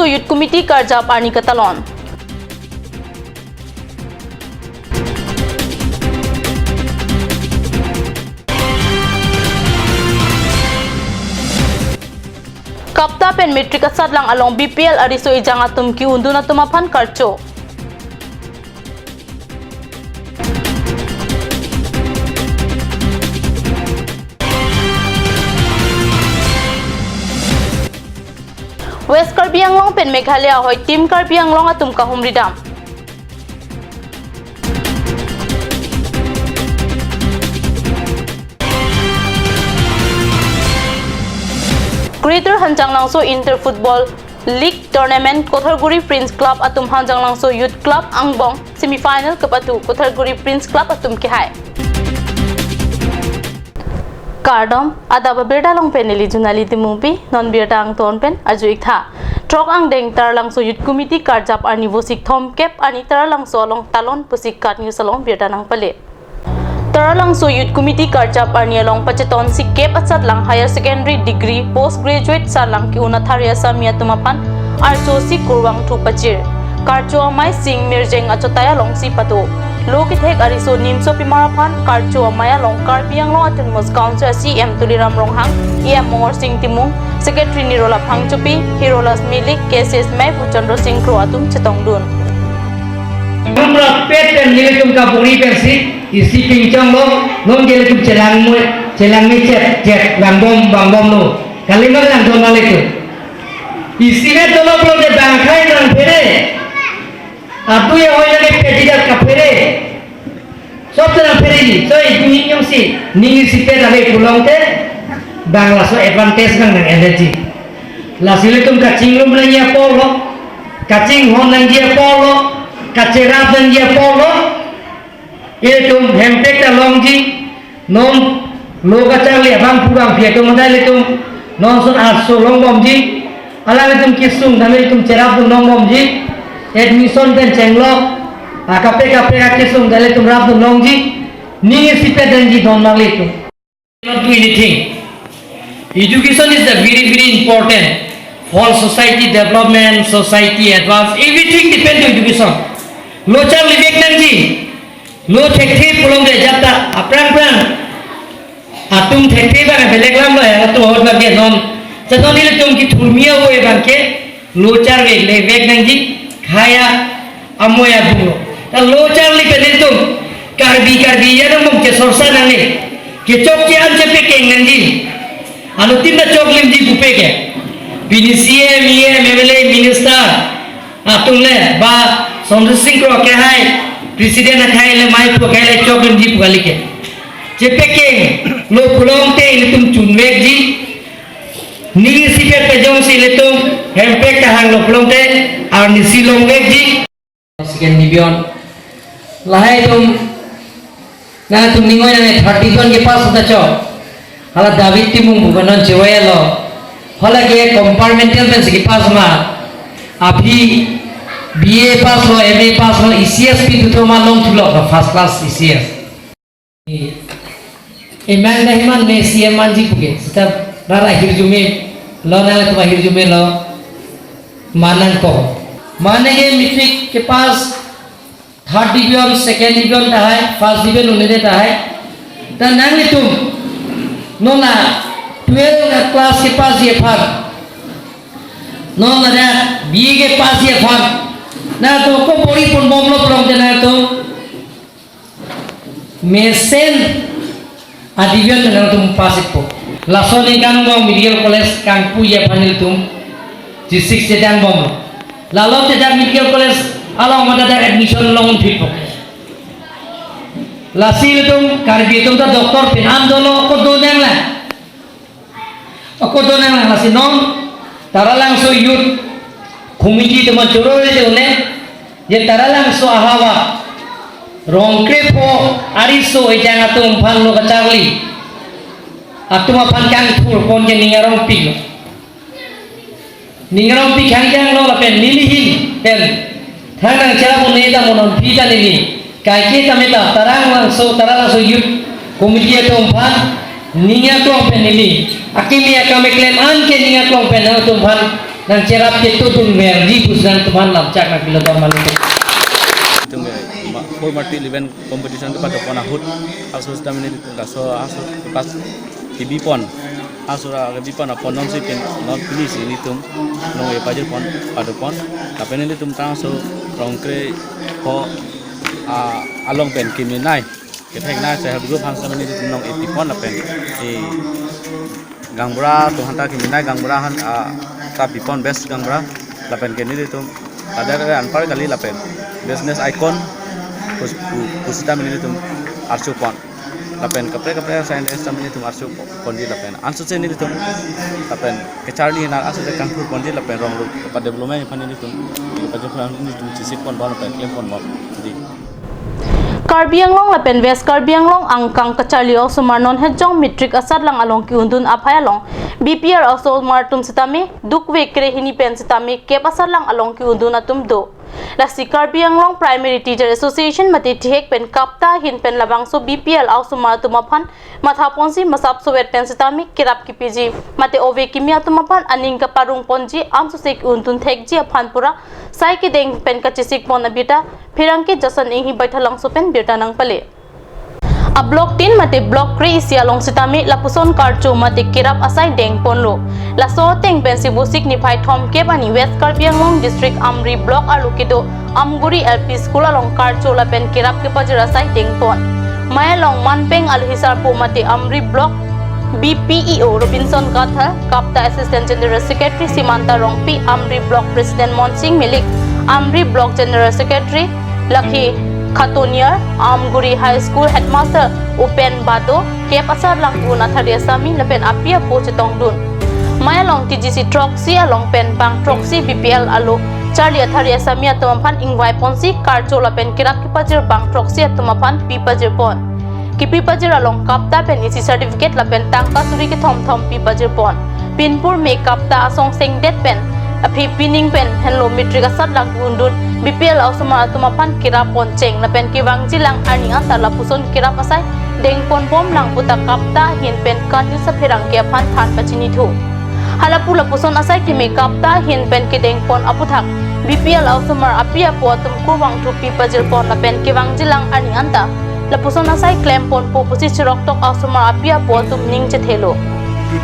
Langso Youth Committee Karja Parni Katalon. Kapta pen metrik asad lang along BPL ariso ijang atum ki undu na tumapan karcho. West Karbi Anglong pen Meghalaya hoy Team Karbi Anglong atum kahum ridam. Greater Hanjang Langso Inter Football League Tournament Kotharguri Prince Club atum Hanjang Langso Youth Club Angbong semifinal kapatu Kotharguri Prince Club atum kihai. Kardom adaba berda long peneli junali timumpi non berda ang ton pen aju ikha trok ang deng tar Langso Youth Committee karjap ani vosik thom kep ani tar Langso long talon pusik kat new salong berda nang pale. Tar Langso Youth Committee karjap ani along pacheton si kep atsat lang higher secondary degree postgraduate sa lang ki unatharia samia tumapan arso si kurwang thu pachir karcho amai sing mirjeng achotaya long si pato lokit hek ariso nimso pimarapan karcho amaya long karbiang long aten mos council CM tuliram ronghang em mongor sing timung secretary nirola phangchupi hirolas milik cases mai puchandro sing kro atum chetong dun हमरा पेट पे नीले तुम का पूरी Pence इसी पिंचंग लो known गेले तुम चेलांग में चेक बंगबम लो कलिमर लांग दोन वाले तो इसी में तो लोग दे बैंखाई रंग फेरे अब ये हो जाने पेटिका कफेरे सब तरह फेरे जी तो इतनी क्यों सी नीली सीटे रहे पुलोंगे बांग्ला सो एडवांटेज नंग एनर्जी लासिले तुम कचिंग रूम लंगिया पोलो कचिंग होन लंगिया पोलो Kacerap dan dia polo itu hempek talong ji non loga cari abang pulang dia tu modal itu non sun arso long bom ji alang itu kisung dan itu cerap tu long bom ji admission dan cenglok KPK kisung dan itu rap tu long ji ni siapa dan ji don mal itu not do anything. Education is the very important for society development, society advance, everything depends on education. Lo char libek nanti, lo thekthi pulong de jata aprang atum thekthi bana belek lam lo ya to hor bage non chadon ile tum ki thurmiya hoye banke lo char libek nanti khaya amoya dulo ta lo char libe de tum karbi ya nam ke sorsa nane ke chok ke an chepe ke nanti anu tinda chok lim ji bupe ke BCM MLA minister atum le ba Sondra Singh ko ke hai presiden akhai le mai ko ke le chokin ji pugali ke chepeke lo pulong te ile tum chunwek ji ni sipe pe jong si le tum hempek ka hang lo pulong te ar ni silong wek ji sekian nibion lahai tum na tum ningoi na 30 ton ke pas uta cho hala david timung bukanon chewaya lo hala ke compartmental ben se ke pas ma abhi BA pass lo, MA pass lo, ECS pi tu ma long tu lo first class ECS. Emang dah iman ne CM manji puke. Setiap rara hirjume lo nala tu hirjume lo manan ko. माने के metric के पास third division second division ता है first division उन्हें देता है ता नांगे तुम no ना 12 class के पास ये फर्क नो ना बीए के पास ये फर्क ना तो को बड़ी पन बमलो प्रॉम देना तो मेसेन adivian dengan tuh pasif po langsung ikan bom medical college kangpu ya panil tuh G6 sedang bom lalu sedang medical college alam ada admission long fit po lasil tuh karbi tuh tuh dokter pinam dolo aku donang lah lasil non tara langsung youth committee teman curol aja une je tara langsung ahawa rongkre po ariso ejang atum pan lo kacarli atum pan kang thur pon je ningarong pig hang lo lapen nilihin ten thanang cara pun neta monon pita nili kai ke tameta tarang langsung yut komiti atum pan ninga to pen nili akimi akame claim an ke ninga to pen atum pan nang cerap itu pun merdi pusdan teman lam cak nak bilang teman itu. Tung full multi event competition tu pada pon ahut asu sta minit tu kaso asu pas TV pon asu ra TV pon pon non si pin non finish ini tum nong e pajir pon pada pon tapi ini tum tang so rong kre ko along pen kiminai ketek na saya group hang sama minit nong e pon na pen e gangbra tu hanta kiminai gangbra han ka pipon best gangbra lapen kini tum ada anpar kali lapen business icon pusita minit tum arsu pon lapen kapre saya esta minit tum arsu pon di lapen ansu se ni tum lapen kecari na asu de kankur pon di lapen rong pada development pan ini tum pada plan ini tum sisip pon lapen claim pon di Karbi Anglong lapen West Karbi Anglong angkang kacali o sumarnon hejong metric asad lang along ki undun aphay along BPR also martum sitami dukwe kre hini pen sitami kep asad lang along ki undun atum do lasi Karbi Anglong Primary Teacher Association mati tihek pen kapta hin pen labang so BPL also martum aphan mathaponsi masap so wet pen sitami kirap ki PG mati ove kimia tumapan aning ka parung ponji amsu sek undun thekji aphan pura sai ki deng pen kachisik pon abita Pirangki jasan inghi baithalang sopen birta nang pale. A block 10 mate block 3 isia long sitami lapuson karcho mate kirap asai deng ponlo. La so teng pensi busik ni phai thom ke bani West Karbi Anglong district Amri block alukido Amguri LP school along karcho la pen kirap ke pajira asai deng pon. Maya long manpeng alhisar po mate Amri block BPEO Robinson Kathar, Kapta Assistant General Secretary Simanta Rongpi, Amri Block President Monsing Milik, Amri Block General Secretary Lakhi Khatuniar, Amguri High School Headmaster Upen Bado, Kep Asar Lang Una Tharia Sami Lapen Apia Po Chetong Dun. Maya long TGC Troxy along pen Bang Troxy BPL Alo, Charlie Atharia Sami Atumapan Ingwai Ponsi, Karcho Lapen Kirak Kipajir Bang Troxy Atumapan Pipajir Pon. Kipi pajir along kapta pen isi certificate la pen tangka suri ki thom pi pajir pon pinpur me kapta asong seng det pen api pining pen hello metric asat lang undun BPL ausuma tumapan kira pon cheng la pen kiwang jilang ani ata la puson kira pasai deng pon pom lang puta kapta hin pen kanil sa phirang ke phan than pachini thu halapu la puson asai ki me kapta hin pen ki deng pon aputhak BPL ausuma apia po tum kurwang thu pi pajir pon la pen kiwang jilang ani anta Lapuson asai claim pon po pusi chirok tok asuma apia po tum ning chethelo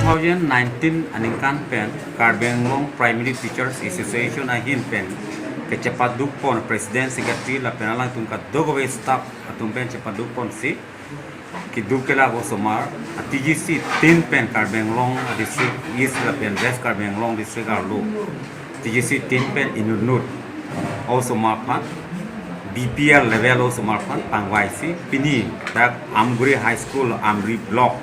2019 aningkan pen Karbi Anglong Primary Teachers Association ahin pen ke cepat duk pon President Secretary la penalang tum ka dogowe staff atum pen cepat duk pon si ki dukela go somar TGC 10 pen Karbi Anglong district East la pen West Karbi Anglong district arlo TGC 10 pen inunut also mapan BPL level also marpan pangwaisi pini tak Amguri High School Amri Block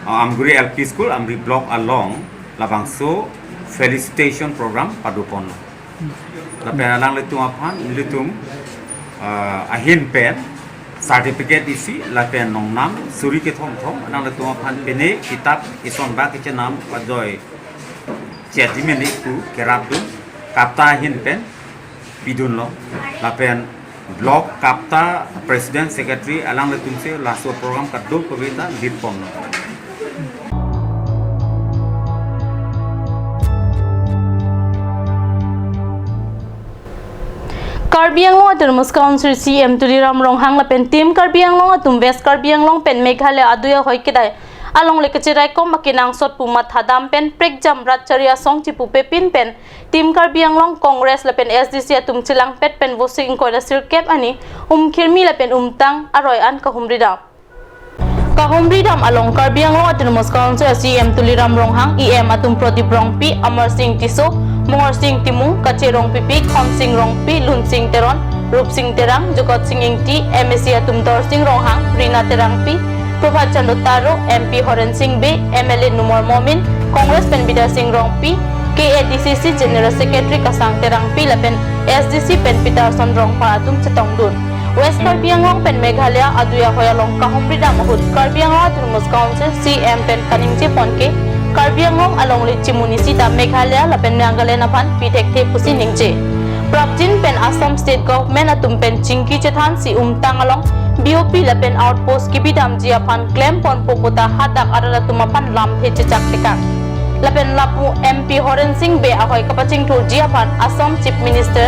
Amguri LP School Amri Block along labangso felicitation program padupon la penalang letum apan letum ahin pen certificate isi la pen nongnam suri ke thong nang letum apan pene kitab ison ba ke nam pajoy chedimeni ku kerabdu kapta ahin pen bidun lo la pen Blok Kapta President Secretary alang letum se laso program kadul kewita ditpom. Karbi Anglong atum Council CM Tuliram Ronghang la pen team Karbi Anglong atum West Karbi Anglong pen Meghalaya aduya hoi kidai along lekachirai kom makinang sot pumat hadam pen prekjam ratcharia song chipu pepin pen team Karbi Anglong Congress la pen SDC atum chilang pet pen vosing ko la sirkep ani khirmi la pen tang aroi an ka humridam along Karbi Anglong Autonomous Council CM Tuliram Ronghang EM atum Pradip Rongpi Amar Singh Tiso Mongor Singh Timung Kache Rongpipi Khom Singh Rongpi Lun Singh Teron Rup Singh Terang Jokot Singh Ingti MSC atum Tor Singh Ronghang Rina Terangpi Prabhat Chandra Taro, MP Horen Singh B, MLA Numor Momin, Congress Pen Bidar Singh Rongpi, KADCC General Secretary Kasang Terangpi Lapen, SDC Pen Peterson Rongpa Atum Chetong Dun. West Karbi Anglong Pen Meghalaya Aduya Hoyalong Kahumrida Mahut, Karbi Anglong Autonomous Council CM Pen Kaningche Ponke, Karbi Anglong along Lichi Munisita Meghalaya Lapen Nagalena Pan Pitek Te Pusi Ningche. Prapjin Pen Assam State Government Atum Pen Chingki Chethan Si Tangalong BOP lapen outpost kibidam jiapan claim pon poputa hadak arala tumapan lam he cecak tekang lapen lapu MP Horen Singh be ahoi kapaching thu jiaphan Assam Chief Minister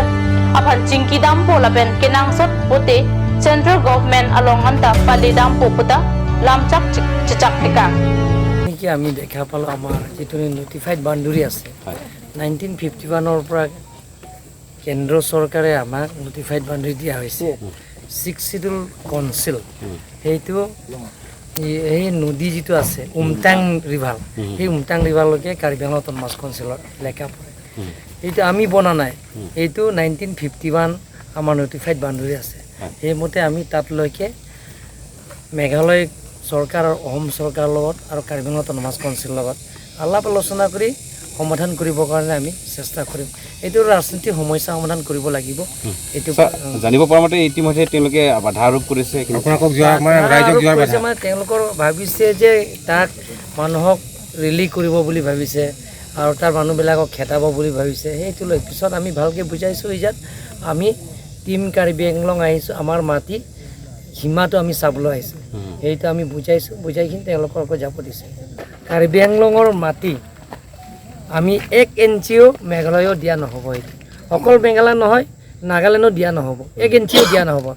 aphan chingki dampo lapen kenangsot pote Central Government along anta pali dampo puta lamchak chichak tika কি আমি দেখা পালো আমাৰ যিটো notified boundary আছে 1951 পৰা কেন্দ্ৰ চৰকাৰে আমাক নোটিফাইড বাউণ্ডাৰী দিয়া হৈছে 6 শিডিউল কাউন্সিল সেইটো এই নদী যিটো আছে উমটাং ৰিভাৰ সেই উমটাং ৰিভাৰলৈকে কাৰ্বি আংলং অটোনমাছ কাউন্সিলৰ এলেকা পৰে এইটো আমি বনা নাই এইটো 1951 আমাৰ নোটিফাইড বাউণ্ডাৰী আছে সেইমতে আমি তাতলৈকে মেঘালয় চৰকাৰ আৰু অসম চৰকাৰৰ লগত আৰু কাৰ্বি আংলং অটোনমাছ কাউন্সিলৰ লগত আলাপ আলোচনা কৰি সমাধান কৰিবৰ কাৰণে আমি চেষ্টা কৰিম এইটো ৰাজনীতিক সমস্যা সমাধান কৰিব লাগিব এইটো জানিব পৰা মতে ইতিমধ্যে তেওঁলোকে বাধা আৰোপ কৰিছে তেওঁলোকৰ ভাবিছে যে তাক মানুহক ৰেলী কৰিব বুলি ভাবিছে আৰু তাৰ মানুহবিলাকক খেদাব বুলি ভাবিছে সেইটো লৈ পিছত আমি ভালকৈ বুজাইছোঁ ইয়াত আমি টিম কাৰ্বি আংলং আহিছোঁ আমাৰ মাটি সীমাটো আমি চাবলৈ আহিছোঁ সেইটো আমি বুজাইছোঁ বুজাইখিনি তেওঁলোকৰ আকৌ যাব দিছে কাৰ্বি আংলঙৰ মাটি আমি 1 ইঞ্চিও মেঘালয়ও দিয়া নহ'ব এইটো অকল মেঘালয় নহয় নাগালেণ্ডো দিয়া নহ'ব 1 ইঞ্চিও দিয়া নহ'ব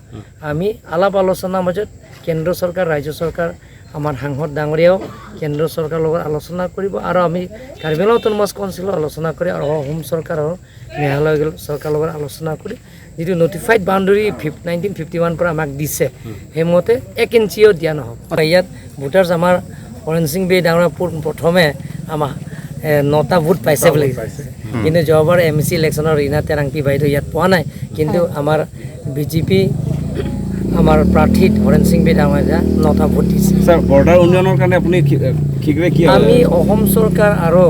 আমি আলাপ আলোচনাৰ মাজত কেন্দ্ৰ চৰকাৰ ৰাজ্য চৰকাৰ আমাৰ সাংসদ ডাঙৰীয়াও কেন্দ্ৰ চৰকাৰৰ লগত আলোচনা কৰিব আৰু আমি কাৰ্বি আংলং অটোনমাছ কাউন্সিলৰ আলোচনা কৰি আৰু অসম চৰকাৰ আৰু মেঘালয় চৰকাৰৰ লগত আলোচনা কৰি যিটো নোটিফাইড বাউণ্ডাৰী 1951 পৰা আমাক দিছে সেইমতে 1 ইঞ্চিও দিয়া নহ'ব ইয়াত ভোটাৰ্ছ আমাৰ হৰেণ সিং বে ডাঙৰ প্ৰথমে আমাৰ 9টা ভোট পাইছে বুলি কিন্তু যোৱাবাৰ MC ইলেকশ্যনৰ ৰীনা তেৰাংটি বাইদেউ ইয়াত পোৱা নাই কিন্তু আমাৰ বিজেপি আমাৰ প্ৰাৰ্থী হৰেণ সিং বে ডাঙৰ 9টা ভোট দিছে স্যাৰ বৰ্ডাৰ উন্নয়নৰ কাৰণে আপুনি কিগৰে কি আমি অসম চৰকাৰ আৰু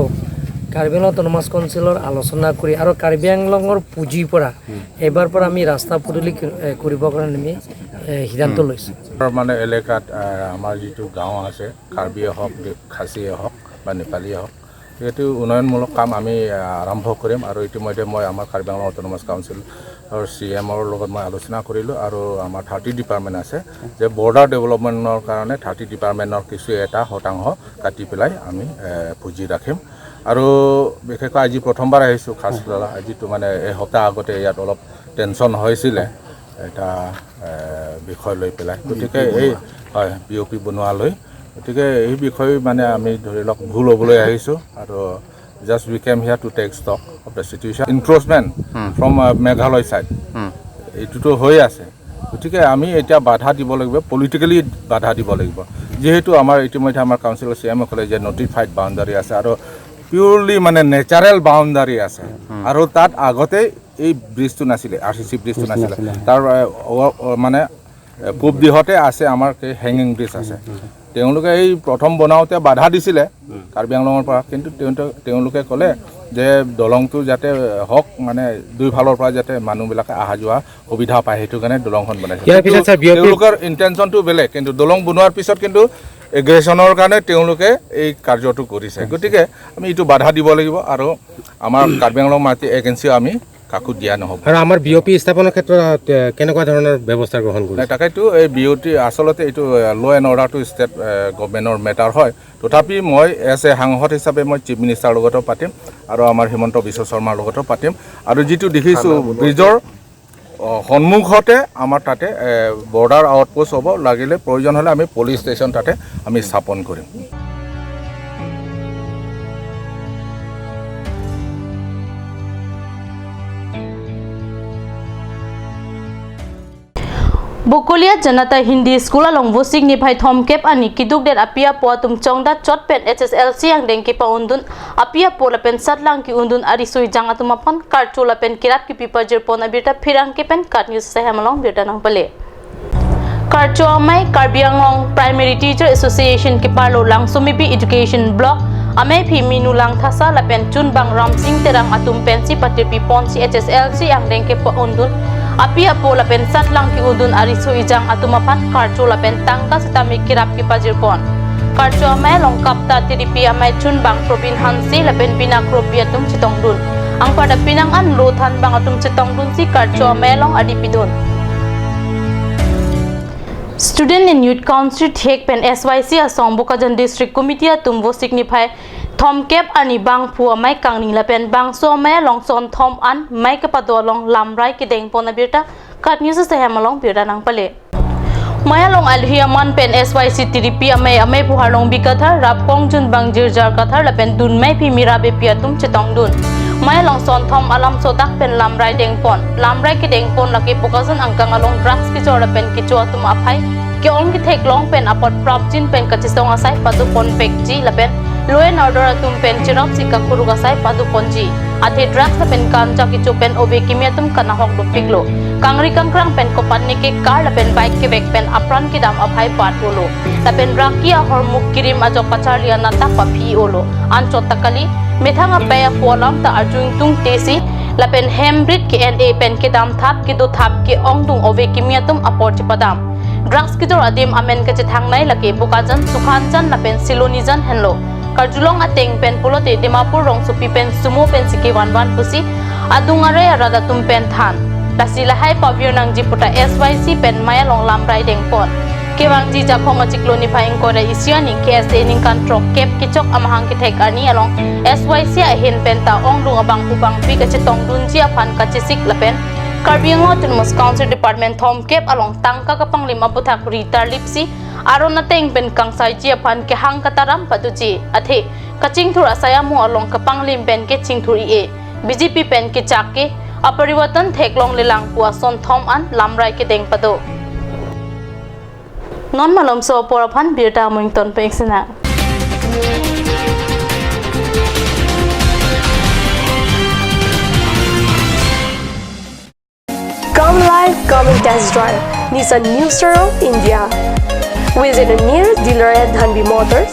কাৰ্বি আংলং অটোনমাছ কাউন্সিলৰ আলোচনা কৰি আৰু কাৰ্বি আংলঙৰ পুঁজিৰ পৰা এবাৰ পৰা আমি ৰাস্তা পদূলি কৰিবৰ কাৰণে আমি সিদ্ধান্ত লৈছোঁ মানে এলেকাত আমাৰ যিটো গাঁও আছে কাৰ্বিয়ে হওক খাচীয়ে হওক বা নেপালীয়ে হওক এইটো উন্নয়নমূলক কাম আমি আৰম্ভ কৰিম আৰু ইতিমধ্যে মই আমাৰ কাৰ্বি আংলং অটোনমাছ কাউন্সিলৰ CMৰ লগত মই আলোচনা কৰিলোঁ আৰু আমাৰ 30 ডিপাৰ্টমেণ্ট আছে যে বৰ্ডাৰ ডেভেলপমেণ্টৰ কাৰণে 30 ডিপাৰ্টমেণ্টৰ কিছু এটা শতাংশ কাটি পেলাই আমি পুঁজি ৰাখিম আৰু বিশেষকৈ আজি প্ৰথমবাৰ আহিছোঁ খাছলা যিটো মানে এসপ্তাহ আগতে ইয়াত অলপ টেনশ্যন হৈছিলে এটা বিষয় লৈ পেলাই গতিকে এই হয় BOP বনোৱালৈ গতিকে এই বিষয় মানে আমি ধৰি লওক ভুল হ'বলৈ আহিছোঁ আৰু just we came here to take stock of the situation encroachment from Meghalaya side এইটোতো হৈ আছে গতিকে আমি এতিয়া বাধা দিব লাগিব পলিটিকেলি বাধা দিব লাগিব যিহেতু আমাৰ ইতিমধ্যে আমাৰ কাউন্সিলৰ CM ক'লে যে নটিফাইড বাউণ্ডাৰী আছে আৰু পিউৰলি মানে নেচাৰেল বাউণ্ডাৰী আছে আৰু তাত আগতে এই ব্ৰিজটো নাছিলে RCC ব্ৰিজটো নাছিলে তাৰ মানে পূব দিশতে আছে আমাৰ হেঙিং ব্ৰিজ আছে তেওঁলোকে এই প্ৰথম বনাওঁতে বাধা দিছিলে কাৰ্বি আংলঙৰ পৰা কিন্তু তেওঁলোকে ক'লে যে দলংটো যাতে হওক মানে দুইফালৰ পৰা যাতে মানুহবিলাকে অহা যোৱা সুবিধা পায় সেইটো কাৰণে দলংখন বনাইছে তেওঁলোকৰ ইণ্টেনশ্যনটো বেলেগ কিন্তু দলং বনোৱাৰ পিছত কিন্তু এগ্ৰেশ্যনৰ কাৰণে তেওঁলোকে এই কাৰ্যটো কৰিছে গতিকে আমি এইটো বাধা দিব লাগিব আৰু আমাৰ কাৰ্বি আংলং মাটি এজেঞ্চিও আমি কাকো দিয়া নহ'ব আৰু আমাৰ BOP স্থাপনৰ ক্ষেত্ৰত কেনেকুৱা ধৰণৰ ব্যৱস্থা গ্ৰহণ কৰিছে তাকেতো এই BOT আচলতে এইটো ল' এণ্ড অৰ্ডাৰটো ষ্টেট গভৰ্ণমেণ্টৰ মেটাৰ হয় তথাপি মই এজ এ সাংসদ হিচাপে মই চিফ মিনিষ্টাৰৰ লগতো পাতিম আৰু আমাৰ হিমন্ত বিশ্ব শৰ্মাৰ লগতো পাতিম আৰু যিটো দেখিছোঁ ব্ৰিজৰ সন্মুখতে আমাৰ তাতে বৰ্ডাৰ আউটপোষ্ট হ'ব লাগিলে প্ৰয়োজন হ'লে আমি পুলিচ ষ্টেচন তাতে আমি স্থাপন কৰিম Bukulia Janata Hindi School along Vosik ni Bhai Thomkep ani kiduk den apia po tum chongda chotpen HSLC yang dengki pa undun apia po lapen satlang ki undun ari sui jang atumapon kartu lapen kirap ki pipajir pon abirta phirang ke pen kat news sehamalong birta nang pale Kartu amai Karbi Anglong Primary Teacher Association ki parlo lang sumipi education block amai phi minu lang thasa lapen chun bang ram sing terang atum pensi patir pi pon si HSLC yang dengki pa undun apia po lapen satlang ki udun arisu ijang atumapan kartu lapen tangka setami kirap ki pajirpon kartu amai longkap ta tiripi amai chun bang probin hansi lapen pinak robiatum chitongdun ang pada pinangan luthan bang atum chitongdun si kartu amai long adipidun Student and Youth Council Thek pen SYC Assam Bokajan District Committee atum Vosik ni Bhai thom kep ani bang phu mai kangning la pen bang so mai long son thom an mai ka pa do long lam rai ki deng pon abirta kat news se hem long birda nang pale maya long alhiaman pen syc tdp amai pu harlong bikathar rap kong jun bang jirjar kathar la pen dun mai phi mira be piatum chetong dun maya long son thom alam so dak pen lam rai deng ki deng pon la ke pokazan angkang along drugs ki chora pen ki cho tum aphai ki ong ki thek long pen apot prop chin pen ka chisong asai padu pon pek ji la pen law and order atum pen chirop si ka kuru gasai padu pon ji athe drugs la pen kan cha ki chu pen obe kimiatum kana hok do piglo kangri kangkrang pen ko panni ke car la pen bike ke bek pen apran ki dam aphai pat olo la pen rakia hormuk kirim ajo pacharlia na ta papi olo ancho takali methanga paya kolam ta arjung tung tesi la pen hembrit ki na pen ke dam thap ki do thap ki ong dung ove kimiatum apor padam drugs ki jor adim amen ke chithang nai lake bukajan sukhan jan la pen siloni jan henlo karjulong ateng pen pulote dimapur rong supi pen sumo pen siki wan pusi adungare arada tum pen than lasila hai pavir nang jiputa syc pen maya long lam rai deng pon kewang ji jakhong achikloni phaing kore isiani ksa ning kan trok kep kichok amahang ki thek ani along syc a hin pen ta ong dung abang upang pi ka chitong dun ji aphan ka chisik lapen Karbiang Autonomous Council Department thom kep along tangka kapang lima buthak ritar lipsi aron na teng pen kangsai ji aphan ke hang kataram paduji athe kaching thura sayamu along kapang lim pen ke chingthuri e bjp pen ke chake apariwatan theklong lelang puwa son thom an lamrai ke deng pado non malom so poraphan birta mungton pe eksena Come live, come and test drive Nissan New Staro India. Visit a nearest dealer at Dhanbi Motors,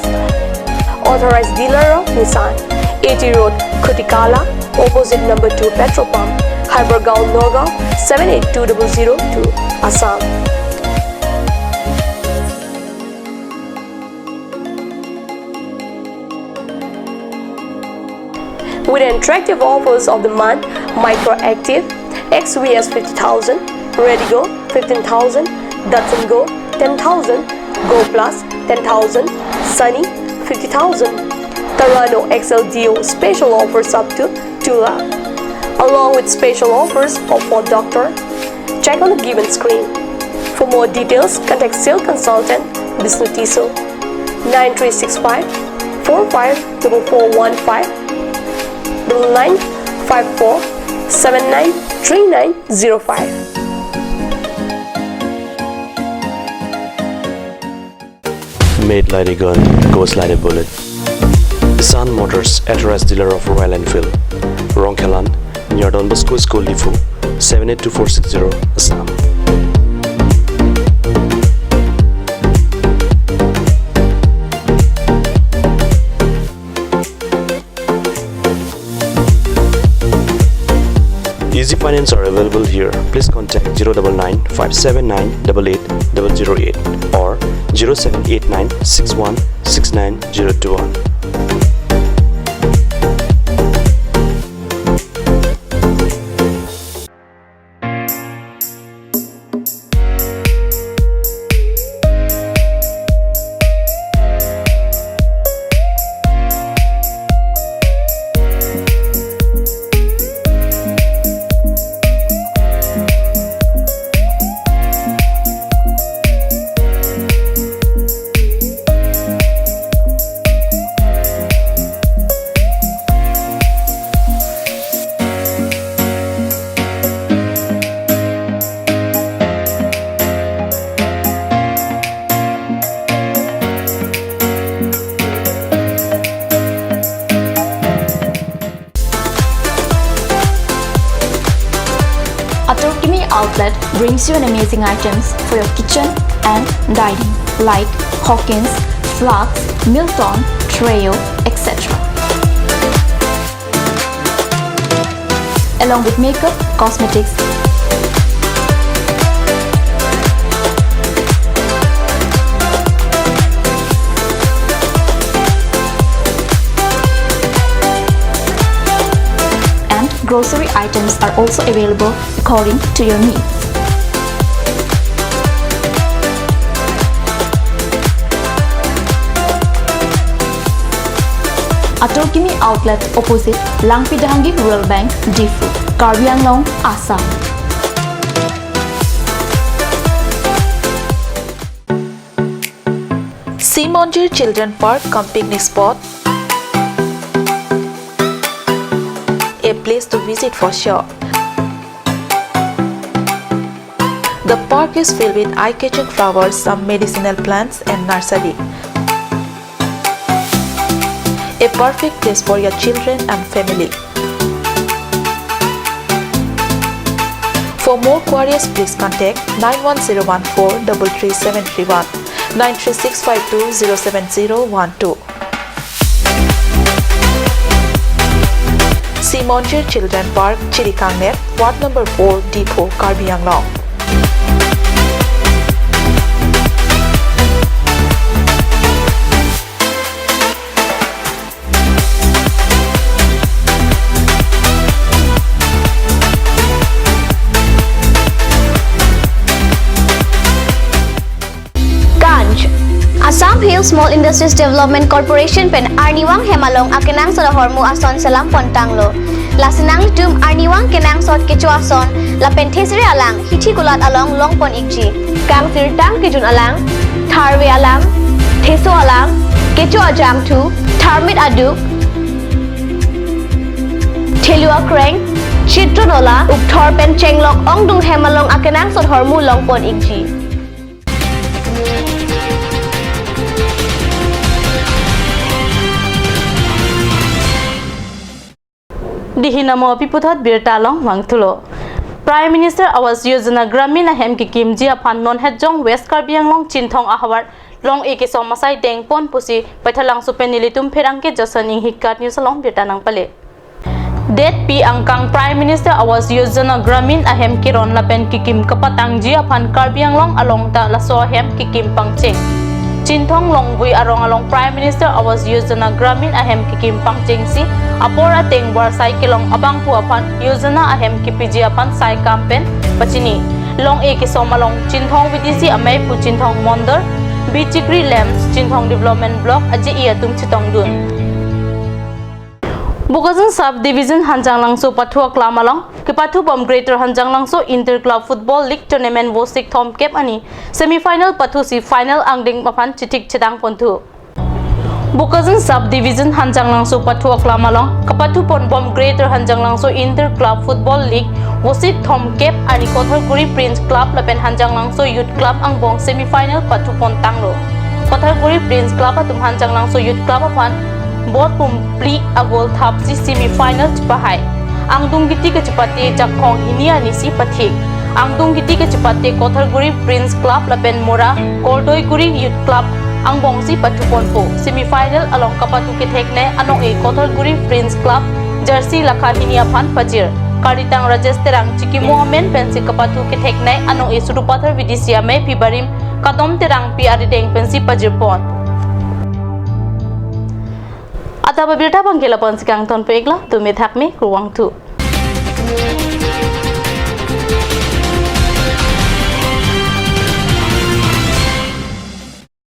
authorized dealer of Nissan, 80 Road, Kutikala, opposite number 2 petrol pump, Hypergaon, Nagaon, 78200 Assam. With attractive offers of the month, Micro Active, XVS 50,000, Redigo 15,000, Datsun Go 10,000, Go Plus 10,000, Sunny 50,000. Tarano XLDO special offers up to 2 lakh. Along with special offers of Ford Doctor. Check on the given screen. For more details, contact sales consultant Bisnu Tiso 9365 454415 9954 793905. Made like a gun, goes like a bullet. Sun Motors, authorized dealer of Royal Enfield, Rongkelan, near Don Bosco School Difu, 782460, Assam. Easy finance are available here. Please contact 099 579 88008 or 0789 61 69021. Atorkimi outlet brings you an amazing items for your kitchen and dining like Hawkins, Flax, Milton, Treo, etc. Along with makeup, cosmetics, grocery items are also available according to your needs. Atolkimi Outlet opposite Langpidahangi Rural Bank, Difu, Karbi Anglong, Assam. Simonjir Children Park cum picnic spot. A place to visit for sure. The park is filled with eye-catching flowers, some medicinal plants and nursery. A perfect place for your children and family. For more queries, please contact 91014 33731 93652 07012. Simonjir Children Park, Chirikangnet, Ward number 4, Depot, Karbi Anglong. Assam Hills Small Industries Development Corporation pen Arniwang Hemalong akenang sa hormu ason salam pontanglo. Lasinang litum Arniwang kenang sot kecu ason la penthesri alang hithi gulat along longpon ikji. Kang sirtang kijun alang tharwe alang theso alang kecu ajam tu tharmit aduk thelua kreng chitronola upthor pen chenglok ongdung Hemalong akenang sot hormu longpon ikji. Dihinamo piputat birtalong wangtulo. Prime Minister Awas Yojana Gramin ahem ki kimji apan non hejong West Karbi Anglong Chinthong ahawar long eke somasai dengpon pusi paithalang supenilitum pherangke jasaning hikkat news long birtanang pale. Det pi angkang Prime Minister Awas Yojana Gramin ahem ki ron lapen ki kim kapatangji apan Karbi Anglong along ta laso ahem ki kim pangcheng. Chinthong longbui arong along Prime Minister Awas Yojana Gramin ahem ki kim pangcheng si apora tengbar sai kilong abang pu apan Yojana ahem ki piji apan sai campaign pachini long e ki somalong Chinthong vidisi amai pu Chinthong mondar bichikri lamps Chinthong development block aji iya tum chitong dun Bukazan Subdivision Hanjang Langso Pathua Klamalong Kipathu Bom Greater Hanjang Langso Inter Club Football League Tournament Vosik Thom Kep ani semi-final pathu si final angding mapan chitik chidang pontu Bukazan Subdivision Hanjang Langso Pathua Klamalong Kapathu Bom Greater Hanjang Langso Inter Club Football League Vosik Thom Kep ani Kotharguri Prince Club lapen Hanjang Langso Youth Club ang bong semi-final pathu pontanglo Kotharguri Prince Club atum Hanjang Langso Youth Club apan Bot pumpli agol thap si semi-final chpahai angdung giti ke cepate jakhong hinia ni si pathik angdung giti ke cepate Kotharguri Prince Club lapen mora Kordoiguri Youth Club ang bongsi pathuponpo semi-final along kapatu ke thekne anong e Kotharguri Prince Club jersey lakha hinia phan pajir karitang rajesh terang chiki mohamen pensi kapatu ke thekne anong e surupathar vidisia me pibarim kadom terang pi arideng pensi pajir pon Ataba birta bangkela pon sikang ton pegla tu me thakme kruwang tu